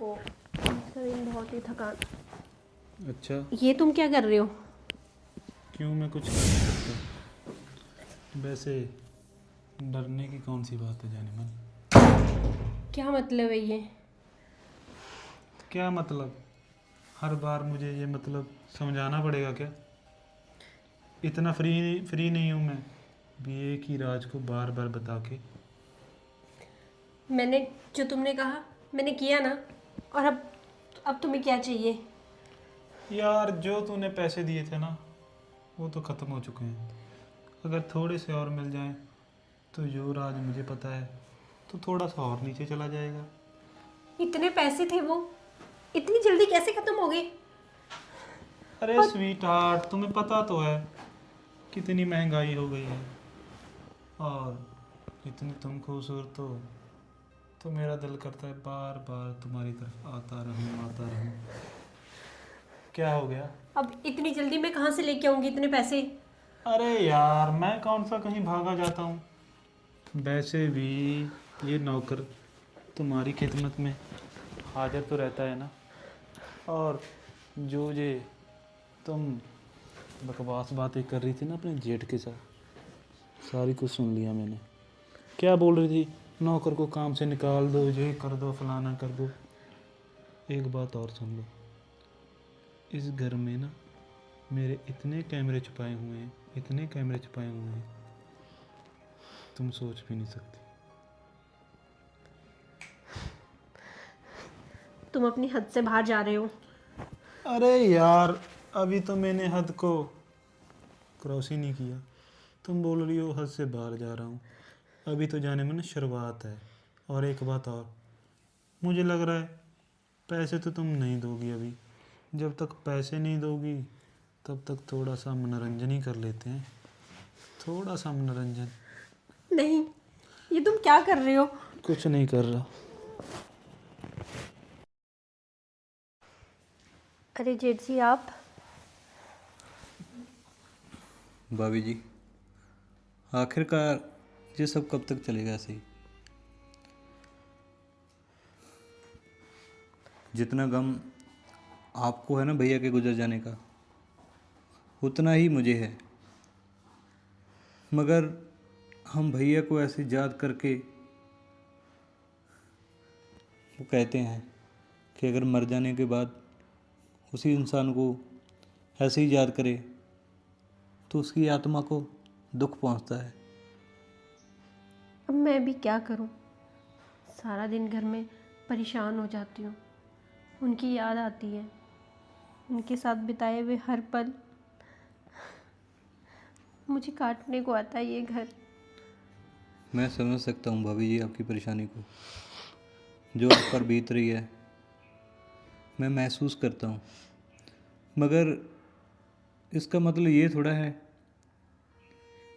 ओफो, इसका दिन बहुत ही थकान। अच्छा, ये तुम क्या कर रहे हो? क्यों? मैं कुछ कर नहीं सकता। वैसे डरने की कौन सी बात है जाने मन? क्या मतलब है ये? क्या मतलब? हर बार मुझे ये मतलब समझाना पड़ेगा क्या? इतना फ्री नहीं हूँ मैं भी एक ही राज को बार बार बता के। मैंने जो तुमने कहा मैंने किया ना। और अब तुम्हें क्या चाहिए? यार, जो तूने पैसे दिए थे ना, वो तो ख़त्म हो चुके हैं। अगर थोड़े से और मिल जाएं तो जो राज मुझे पता है तो थोड़ा सा और नीचे चला जाएगा। इतने पैसे थे वो, इतनी जल्दी कैसे खत्म हो गए? अरे और स्वीट हार्ट, तुम्हें पता तो है कितनी महंगाई हो गई है। और इतनी तुम खूबसूरत हो तो मेरा दिल करता है बार बार तुम्हारी तरफ आता रहूं आता रहूं। क्या हो गया? अब इतनी जल्दी मैं कहाँ से लेके आऊंगी इतने पैसे? अरे यार, मैं कौन सा कहीं भागा जाता हूँ। वैसे भी ये नौकर तुम्हारी खिदमत में हाजिर तो रहता है ना। और जो ये तुम बकवास बातें कर रही थी ना अपने जेठ के साथ, सारी कुछ सुन लिया मैंने। क्या बोल रही थी? नौकर को काम से निकाल दो, ये कर दो, फलाना कर दो। एक बात और सुन लो, इस घर में ना मेरे इतने कैमरे छुपाए हुए हैं, इतने कैमरे छुपाए हुए हैं, तुम सोच भी नहीं सकती। तुम अपनी हद से बाहर जा रहे हो। अरे यार, अभी तो मैंने हद को क्रॉस ही नहीं किया। तुम बोल रही हो हद से बाहर जा रहा हूँ। अभी तो जाने में ना शुरुआत है। और एक बात और, मुझे लग रहा है पैसे तो तुम नहीं दोगी अभी। जब तक पैसे नहीं दोगी तब तक थोड़ा सा मनोरंजन ही कर लेते हैं। थोड़ा सा मनोरंजन। नहीं, ये तुम क्या कर रहे हो? कुछ नहीं कर रहा। अरे जेठ जी, आप। भाभी जी, आखिरकार ये सब कब तक चलेगा ऐसे ही? जितना गम आपको है ना भैया के गुजर जाने का, उतना ही मुझे है। मगर हम भैया को ऐसे याद करके, वो कहते हैं कि अगर मर जाने के बाद उसी इंसान को ऐसे ही याद करे तो उसकी आत्मा को दुख पहुंचता है। अब मैं भी क्या करूं? सारा दिन घर में परेशान हो जाती हूँ। उनकी याद आती है, उनके साथ बिताए हुए हर पल मुझे काटने को आता है ये घर। मैं समझ सकता हूँ भाभी जी आपकी परेशानी को, जो आप पर बीत रही है मैं महसूस करता हूँ। मगर इसका मतलब ये थोड़ा है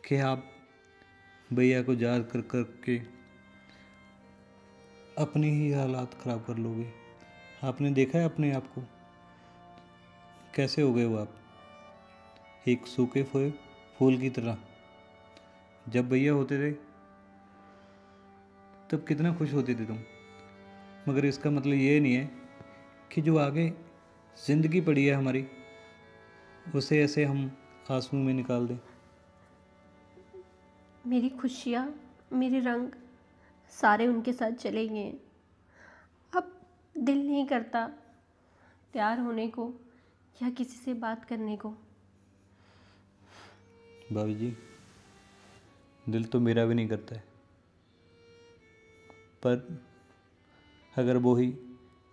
कि आप भैया को याद कर कर के अपनी ही हालात ख़राब कर लोगे। आपने देखा है अपने आप को, कैसे हो गए हो आप, एक सूखे हुए फूल की तरह। जब भैया होते थे तब कितना खुश होते थे तुम। मगर इसका मतलब ये नहीं है कि जो आगे ज़िंदगी पड़ी है हमारी, उसे ऐसे हम आंसू में निकाल दें। मेरी खुशियाँ, मेरे रंग सारे उनके साथ चले गए हैं। अब दिल नहीं करता तैयार होने को या किसी से बात करने को। भाभी जी, दिल तो मेरा भी नहीं करता है, पर अगर वो ही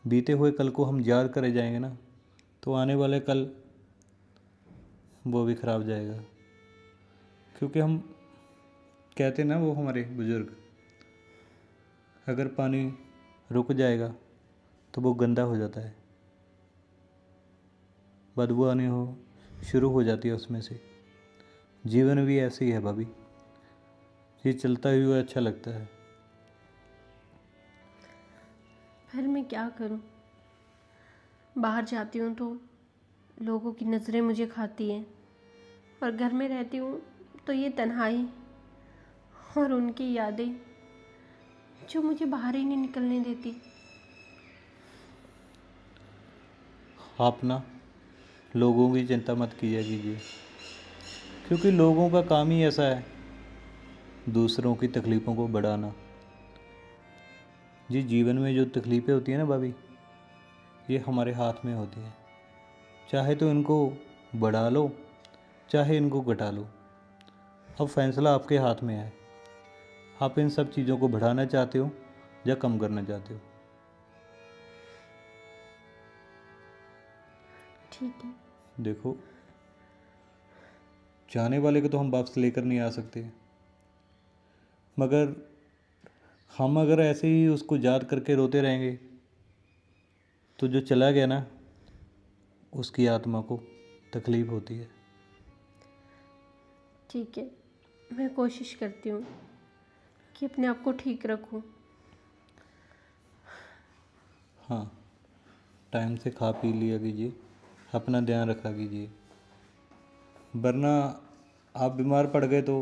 बीते हुए कल को हम याद करे जाएंगे ना, तो आने वाले कल वो भी खराब जाएगा। क्योंकि हम कहते ना, वो हमारे बुज़ुर्ग, अगर पानी रुक जाएगा तो वो गंदा हो जाता है, बदबू आनी हो शुरू हो जाती है उसमें से। जीवन भी ऐसे ही है भाभी, ये चलता हुआ अच्छा लगता है। फिर मैं क्या करूं? बाहर जाती हूँ तो लोगों की नज़रें मुझे खाती हैं, और घर में रहती हूँ तो ये तन्हाई और उनकी यादें जो मुझे बाहर ही नहीं निकलने देती। आप ना लोगों की चिंता मत किया कीजिए, क्योंकि लोगों का काम ही ऐसा है, दूसरों की तकलीफ़ों को बढ़ाना। जी जीवन में जो तकलीफ़ें होती हैं ना भाभी, ये हमारे हाथ में होती हैं। चाहे तो इनको बढ़ा लो, चाहे इनको घटा लो। अब फैसला आपके हाथ में है, आप इन सब चीज़ों को बढ़ाना चाहते हो या कम करना चाहते हो। ठीक है। देखो, जाने वाले को तो हम वापस लेकर नहीं आ सकते, मगर हम अगर ऐसे ही उसको याद करके रोते रहेंगे तो जो चला गया ना, उसकी आत्मा को तकलीफ़ होती है। ठीक है, मैं कोशिश करती हूँ कि अपने आप को ठीक रखूँ। हाँ, टाइम से खा पी लिया कीजिए, अपना ध्यान रखा कीजिए, वरना आप बीमार पड़ गए तो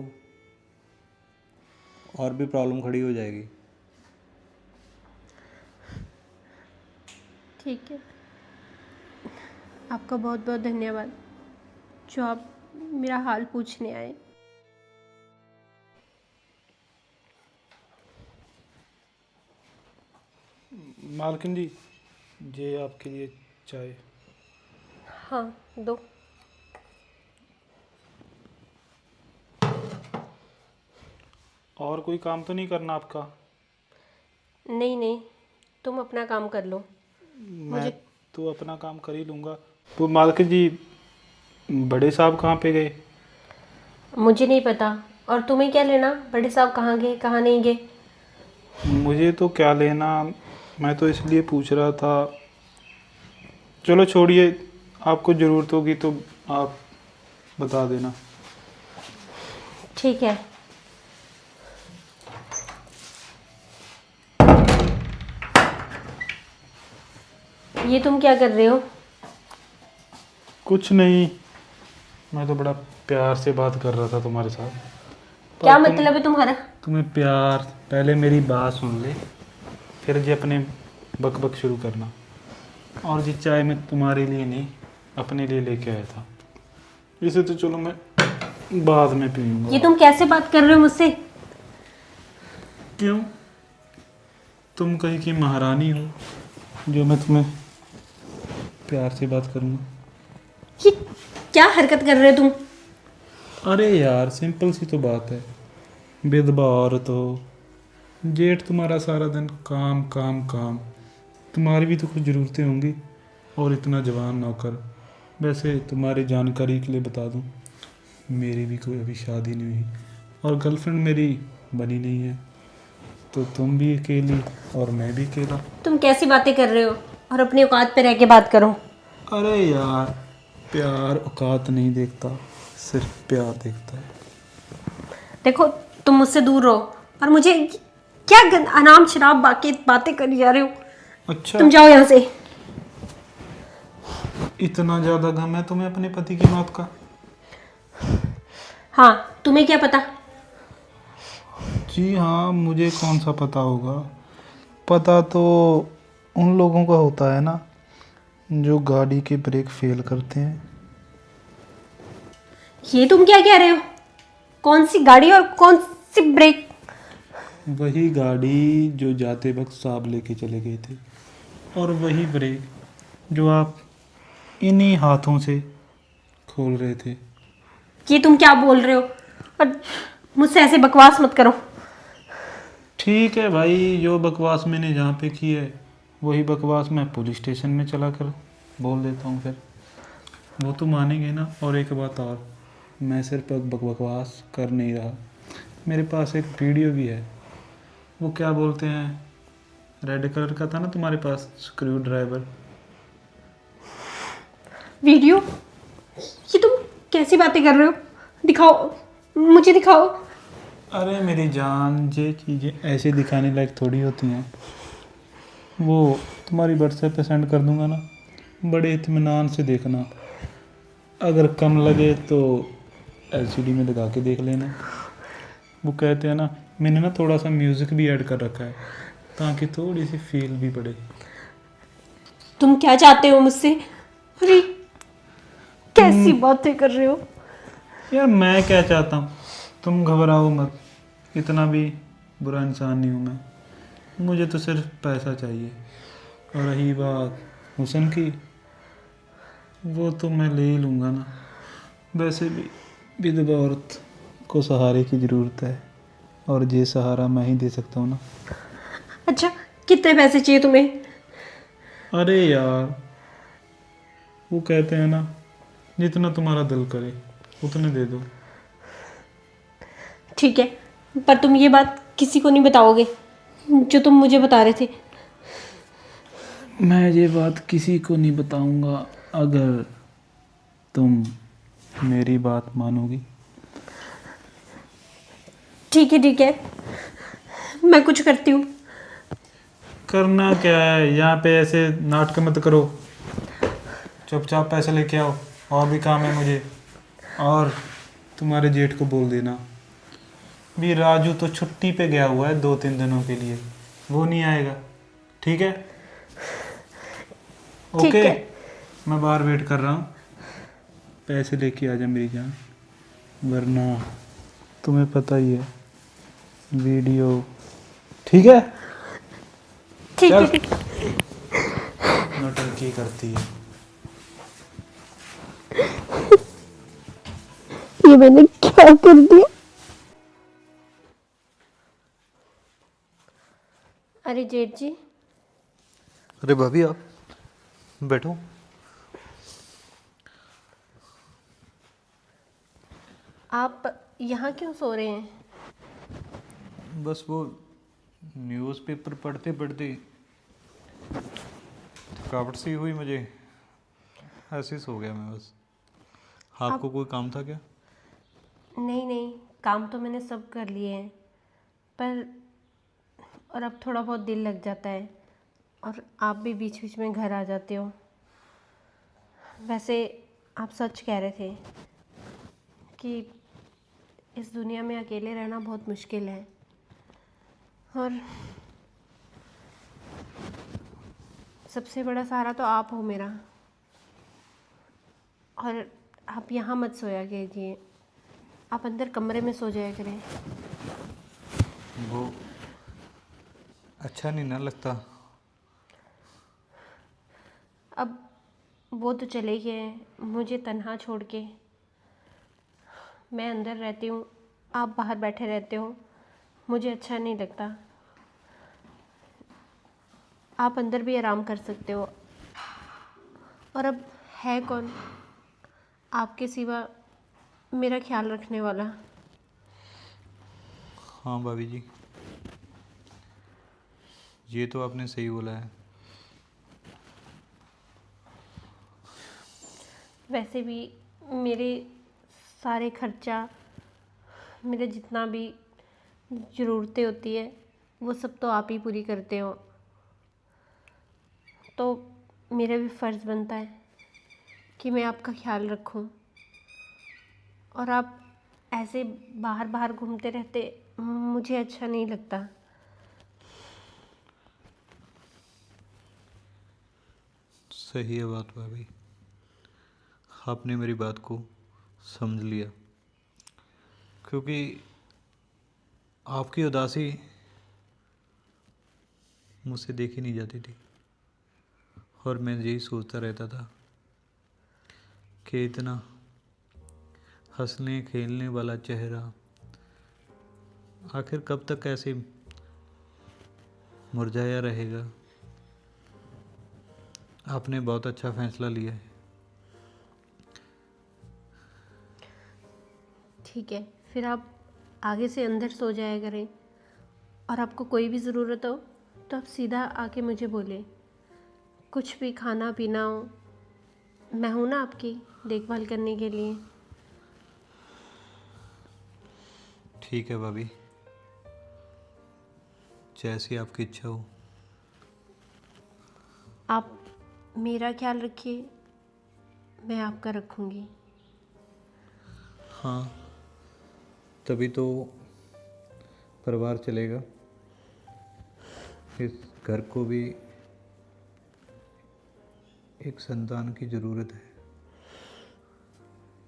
और भी प्रॉब्लम खड़ी हो जाएगी। ठीक है, आपका बहुत बहुत धन्यवाद जो आप मेरा हाल पूछने आए। मालकिन जी, ये आपके लिए चाय। हाँ, दो। और कोई काम तो नहीं करना आपका? नहीं नहीं, तुम अपना काम कर लो। मैं तो अपना काम कर ही लूँगा। तो मालकिन जी, बड़े साहब कहाँ पे गए? मुझे नहीं पता, और तुम्हें क्या लेना बड़े साहब कहाँ गए कहाँ नहीं गए। मुझे तो क्या लेना, मैं तो इसलिए पूछ रहा था। चलो छोड़िए, आपको ज़रूरत होगी तो आप बता देना। ठीक है। ये तुम क्या कर रहे हो? कुछ नहीं, मैं तो बड़ा प्यार से बात कर रहा था तुम्हारे साथ। क्या मतलब है तुम्हारा? तुम्हें प्यार, पहले मेरी बात सुन ले, फिर जी अपने बक बक शुरू करना। और जी चाय मैं तुम्हारे लिए नहीं, अपने लिए लेके आया था। इसे तो चलो मैं बाद में पीऊंगा। ये तुम कैसे बात कर रहे हो मुझसे? क्यों? तुम कहीं की महारानी हो जो मैं तुम्हें प्यार से बात करूंगा? ये क्या हरकत कर रहे हो तुम? अरे यार, सिंपल सी तो बात है। विधवा औरत हो, जेठ तुम्हारा सारा दिन काम काम काम, तुम्हारी भी तो कुछ ज़रूरतें होंगी। और इतना जवान नौकर। वैसे तुम्हारी जानकारी के लिए बता दूं, मेरी भी कोई अभी शादी नहीं हुई और गर्लफ्रेंड मेरी बनी नहीं है। तो तुम भी अकेली और मैं भी अकेला। तुम कैसी बातें कर रहे हो? और अपनी औकात पे रह के बात करो। अरे यार, प्यार औकात नहीं देखता, सिर्फ प्यार देखता है। देखो, तुम मुझसे दूर रहो, और मुझे क्या अनाम शराब बाकी बातें करी जा रहे हो। अच्छा, तुम जाओ यहाँ से। इतना ज़्यादा गम है तुम्हें अपने पति की मौत का? हाँ, तुम्हें क्या पता? जी हाँ, मुझे कौन सा पता होगा। पता तो उन लोगों का होता है ना, जो गाड़ी के ब्रेक फेल करते हैं। ये तुम क्या कह रहे हो? कौन सी गाड़ी और कौन सी ब्रेक? वही गाड़ी जो जाते वक्त साहब लेके चले गए थे, और वही ब्रेक जो आप इन्हीं हाथों से खोल रहे थे। ये तुम क्या बोल रहे हो? और मुझसे ऐसे बकवास मत करो। ठीक है भाई, जो बकवास मैंने जहाँ पे की है वही बकवास मैं पुलिस स्टेशन में चला कर बोल देता हूँ, फिर वो तो मानेंगे ना। और एक बात और, मैं सिर्फ बकवास कर नहीं रहा, मेरे पास एक वीडियो भी है। वो क्या बोलते हैं, रेड कलर का था ना तुम्हारे पास स्क्रू ड्राइवर। वीडियो? ये तुम कैसी बातें कर रहे हो? दिखाओ, मुझे दिखाओ। अरे मेरी जान, ये चीज़ें ऐसे दिखाने लायक थोड़ी होती हैं। वो तुम्हारी व्हाट्सएप पे सेंड कर दूंगा ना, बड़े इत्मीनान से देखना। अगर कम लगे तो एलसीडी में लगा के देख लेना। वो कहते हैं ना, मैंने ना थोड़ा सा म्यूज़िक भी ऐड कर रखा है ताकि थोड़ी सी फील भी पड़े। तुम क्या चाहते हो मुझसे? अरे कैसी बातें कर रहे हो? यार मैं क्या चाहता हूँ, तुम घबराओ मत, इतना भी बुरा इंसान नहीं हूँ मैं। मुझे तो सिर्फ पैसा चाहिए। और रही बात हुसन की, वो तो मैं ले ही लूँगा ना। वैसे भी विधवा औरत को सहारे की ज़रूरत है, और ये सहारा मैं ही दे सकता हूँ ना। अच्छा, कितने पैसे चाहिए तुम्हें? अरे यार, वो कहते हैं ना, जितना तुम्हारा दिल करे उतने दे दो। ठीक है, पर तुम ये बात किसी को नहीं बताओगे जो तुम मुझे बता रहे थे। मैं ये बात किसी को नहीं बताऊंगा अगर तुम मेरी बात मानोगी। ठीक है, मैं कुछ करती हूँ। करना क्या है, यहाँ पे ऐसे नाटक मत करो, चुपचाप पैसे लेके आओ, और भी काम है मुझे। और तुम्हारे जेठ को बोल देना भी राजू तो छुट्टी पे गया हुआ है 2-3 दिनों के लिए, वो नहीं आएगा, ठीक है? ठीक ओके, है। मैं बाहर वेट कर रहा हूँ, पैसे लेके आ जा मेरी जान, वरना तुम्हें पता ही है वीडियो। ठीक है? ठीक चल। है, ठीक है। नौटंकी करती है। ये मैंने क्या कर दिया? अरे जेठ जी, अरे भाभी आप बैठो। आप यहाँ क्यों सो रहे हैं? बस वो न्यूज़पेपर पढ़ते पढ़ते थकावट सी हुई मुझे, ऐसे ही सो गया मैं बस। आपको कोई काम था क्या? नहीं, काम तो मैंने सब कर लिए हैं, पर और अब थोड़ा बहुत दिल लग जाता है, और आप भी बीच बीच में घर आ जाते हो। वैसे आप सच कह रहे थे कि इस दुनिया में अकेले रहना बहुत मुश्किल है, और सबसे बड़ा सहारा तो आप हो मेरा। और आप यहाँ मत सोया कीजिए, आप अंदर कमरे में सो जाया करें। वो अच्छा नहीं ना लगता। अब वो तो चले गए, मुझे तन्हा छोड़ के। मैं अंदर रहती हूँ, आप बाहर बैठे रहते हो, मुझे अच्छा नहीं लगता। आप अंदर भी आराम कर सकते हो, और अब है कौन आपके सिवा मेरा ख्याल रखने वाला? हाँ भाभी जी, ये तो आपने सही बोला है। वैसे भी मेरे सारे खर्चा, मेरे जितना भी ज़रूरतें होती है, वो सब तो आप ही पूरी करते हो, तो मेरा भी फ़र्ज़ बनता है कि मैं आपका ख्याल रखूं। और आप ऐसे बाहर बाहर घूमते रहते, मुझे अच्छा नहीं लगता। सही है बात भाभी, आपने मेरी बात को समझ लिया, क्योंकि आपकी उदासी मुझसे देखी नहीं जाती थी, और मैं यही सोचता रहता था कि इतना हंसने खेलने वाला चेहरा आखिर कब तक ऐसे मुरझाया रहेगा। आपने बहुत अच्छा फैसला लिया है। ठीक है, फिर आप आगे से अंदर सो जाया करें, और आपको कोई भी ज़रूरत हो तो आप सीधा आके मुझे बोलें। कुछ भी खाना पीना हो, मैं हूँ ना आपकी देखभाल करने के लिए। ठीक है भाभी, जैसी आपकी इच्छा हो। आप मेरा ख्याल रखिए, मैं आपका रखूँगी। हाँ, तभी तो परिवार चलेगा, इस घर को भी एक संतान की ज़रूरत है,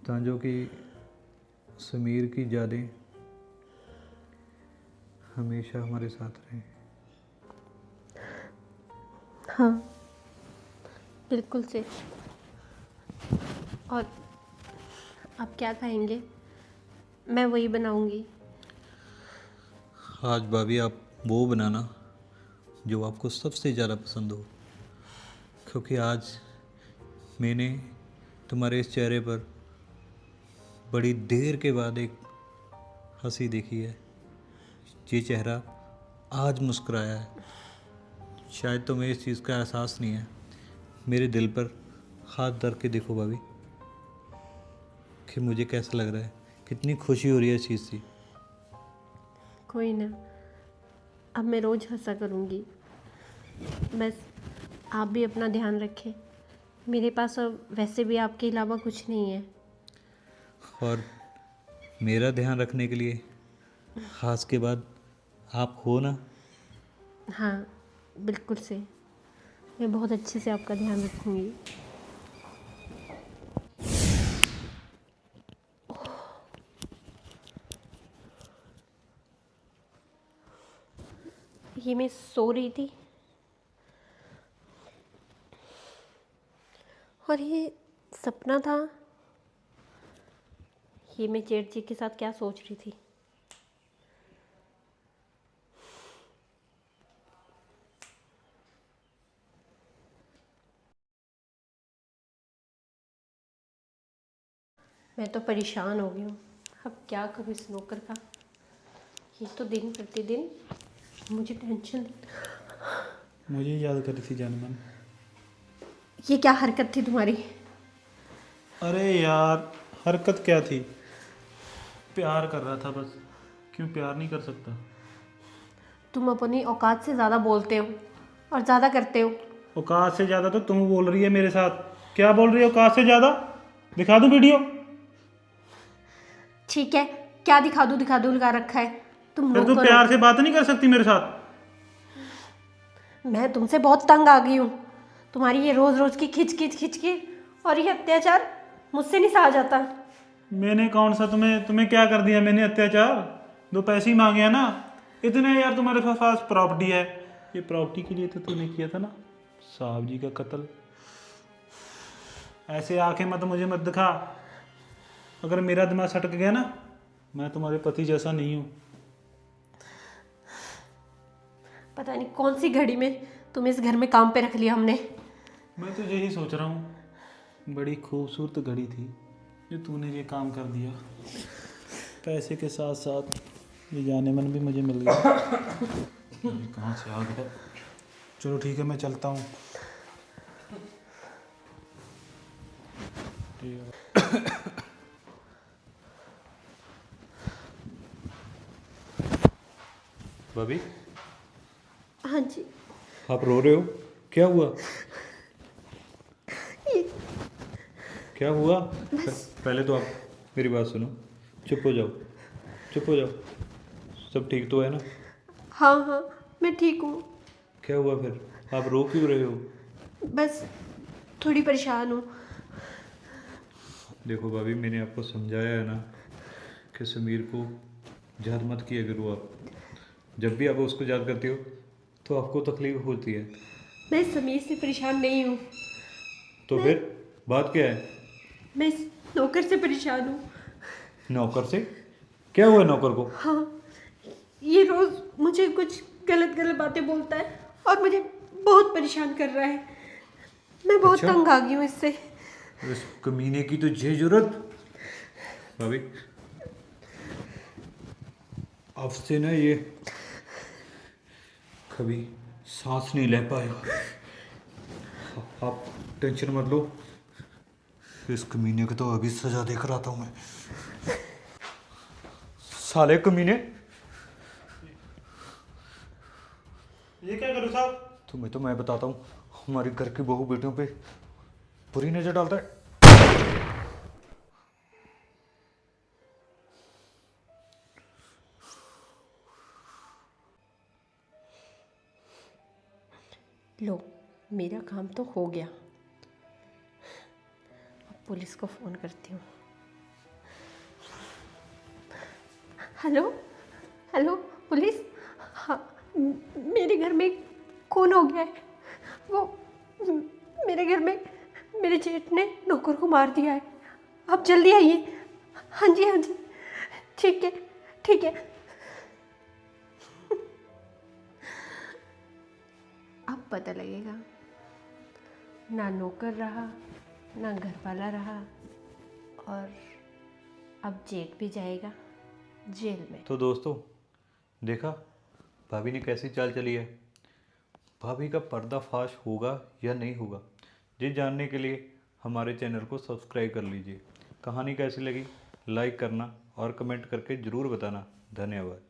ताकि कि समीर की यादें हमेशा हमारे साथ रहें। हाँ, बिल्कुल से। और आप क्या खाएंगे, मैं वही बनाऊंगी। आज भाभी आप वो बनाना जो आपको सबसे ज़्यादा पसंद हो, क्योंकि आज मैंने तुम्हारे इस चेहरे पर बड़ी देर के बाद एक हंसी देखी है। ये चेहरा आज मुस्कुराया है। शायद तुम्हें इस चीज़ का एहसास नहीं है। मेरे दिल पर हाथ धर के देखो भाभी कि मुझे कैसा लग रहा है, कितनी खुशी हो रही है इस चीज़ से। कोई ना, अब मैं रोज़ हंसा करूँगी। बस आप भी अपना ध्यान रखें। मेरे पास अब वैसे भी आपके अलावा कुछ नहीं है। और मेरा ध्यान रखने के लिए आज के बाद आप हो ना। हाँ, बिल्कुल से। मैं बहुत अच्छे से आपका ध्यान रखूँगी। ये मैं सो रही थी और ये सपना था। ये मैं जेठ जी के साथ क्या सोच रही थी। मैं तो परेशान हो गई हूँ। अब क्या करूँ इस नौकर का। ये तो दिन प्रतिदिन मुझे टेंशन। मुझे याद करी थी जानमन। ये क्या हरकत थी तुम्हारी। अरे यार, हरकत क्या थी? प्यार कर रहा था बस। क्यों प्यार नहीं कर सकता? तुम अपनी औकात से ज़्यादा बोलते हो और ज़्यादा करते हो। औकात से ज़्यादा तो तुम बोल रही है मेरे साथ। क्या बोल रही है औकात से ज़्यादा? दिखा दूँ वीडियो? ठीक है, क्या दिखा दूँ लगा रखा है। तुम फिर तू नौकर प्यार हो। से बात नहीं कर सकती मेरे साथ? मैं तुमसे बहुत तंग आ गई हूँ। तुम्हारी ये रोज़ रोज़ की खिच के और ये अत्याचार मुझसे नहीं सहा जाता। मैंने कौन सा तुम्हें क्या कर दिया मैंने अत्याचार? 2 पैसे ही मांगे हैं ना। इतने यार तुम्हारे पास प्रॉपर्टी है। ये प्रॉपर्टी के लिए तो तूने किया था ना साहब जी का कत्ल। ऐसे आके मुझे मत दिखा। अगर मेरा दिमाग सटक गया ना, मैं तुम्हारे पति जैसा नहीं हूँ। पता नहीं कौन सी घड़ी में तुम्हें इस घर में काम पे रख लिया हमने। मैं तो यही सोच रहा हूँ, बड़ी खूबसूरत घड़ी थी जो तूने ये काम कर दिया। पैसे के साथ साथ ये जाने मन भी मुझे मिल गया। ये कहाँ से आ गया? चलो ठीक है, मैं चलता हूँ। भाभी हाँ जी। आप रो रहे हो, क्या हुआ? क्या हुआ? पहले तो आप मेरी बात सुनो। चुप हो जाओ, चुप हो जाओ। सब ठीक तो है ना? हाँ हाँ, मैं ठीक हूँ। क्या हुआ फिर? आप रो क्यों रहे हो? बस थोड़ी परेशान हूँ। देखो भाभी, मैंने आपको समझाया है ना कि समीर को याद मत किया करो आप। जब भी आप उसको याद करते हो तो आपको तकलीफ होती है। मैं समीर से परेशान नहीं हूँ। तो मैं फिर बात क्या है? मैं इस नौकर से परेशान हूँ। नौकर से? क्या हुआ नौकर को? हाँ, ये रोज़ मुझे कुछ गलत गलत बातें बोलता है और मुझे बहुत परेशान कर रहा है। मैं बहुत अच्छा? तंग आ गई हूँ इससे। इस कमीने की तो ये जरूरत। भाभी आपसे ना ये कभी सांस नहीं ले पाएगा। आप टेंशन मत लो, इस कमीने को तो अभी सजा देकर आता हूँ मैं। साले कमीने, ये क्या करूँ साहब? तुम्हें तो मैं बताता हूँ, हमारे घर की बहू बेटियों पे बुरी नजर डालता है। लो, मेरा काम तो हो गया। पुलिस को फ़ोन करती हूँ। Hello hello police. हाँ, मेरे घर में खून हो गया है। वो मेरे घर में मेरे जेठ ने नौकर को मार दिया है। आप जल्दी आइए। हाँ जी हाँ जी, ठीक है ठीक है। अब पता लगेगा, ना नौकर रहा ना घर वाला रहा, और अब जेठ भी जाएगा जेल में। तो दोस्तों देखा भाभी ने कैसी चाल चली है। भाभी का पर्दाफाश होगा या नहीं होगा, ये जानने के लिए हमारे चैनल को सब्सक्राइब कर लीजिए। कहानी कैसी लगी लाइक करना और कमेंट करके ज़रूर बताना। धन्यवाद।